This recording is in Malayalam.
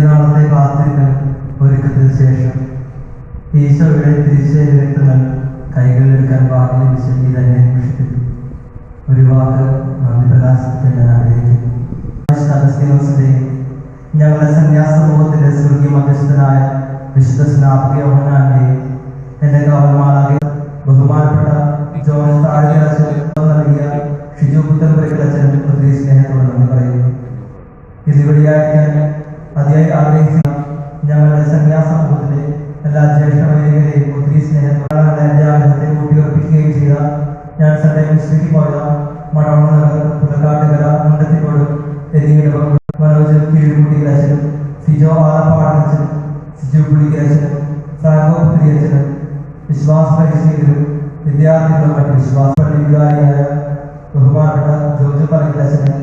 നാളത്തെ കാത്തിരിക്കൽ ഒരുക്കത്തിന് ശേഷം ഈശോയുടെ തിരിച്ചേരി രക്തങ്ങൾ കൈകളിലെടുക്കാൻ വാക്ക് ലഭിച്ച ഈ തന്നെ നിമിഷത്തിൽ ഒരു വാക്ക് നന്ദി പ്രകാശിപ്പിക്കാൻ ഞാൻ ആഗ്രഹിക്കുന്നു. ഞങ്ങളുടെ സന്യാസ സമൂഹത്തിന്റെ സ്വർഗീയ മധ്യസ്ഥനായ വിശുദ്ധ സ്നാപക യോഹന്നാന്റെയും എന്റെ കാവൽമാരായ ബഹുമാനപ്പെട്ട ജോർജ് താഴെയച്ഛൻ നൽകിയ ഷിജു പുത്തൻപുരക്കലച്ഛനും ഒത്തിരി സ്നേഹത്തോടെ നന്ദി പറയുന്നു. ഇതിവിടെയായിരിക്കാൻ അതിയായി ആഗ്രഹിക്കുന്ന ഞങ്ങളുടെ സന്യാസ സമൂഹത്തിലെ എല്ലാ ജ്യേഷ്ഠ വൈദികരെയും ഒത്തിരി സ്നേഹത്തോടെ എന്റെ ആഗ്രഹത്തെ കൂട്ടിയുറപ്പിക്കുകയും ചെയ്ത ഞാൻ സൺഡേ മിനിസ്ട്രിക്ക് പോയ മടവണ്ണ നഗർ, പുലക്കാട്ടുകര, മുണ്ടത്തിക്കോട് എന്നിവയുടെ മനോജ് കീഴുമുട്ടിക്കലച്ഛനും സിജോ ആലപ്പാടച്ചനും സിജു പുള്ളിക്കലച്ഛനും ഫ്രാങ്കോ പുത്തിരിയച്ഛനും വിശ്വാസ പരിശീലകരും വിദ്യാർത്ഥികളും മറ്റ് വിശ്വാസ പള്ളി വികാരിയായ ബഹുമാനപ്പെട്ട ജോർജ് പറയിലച്ഛനും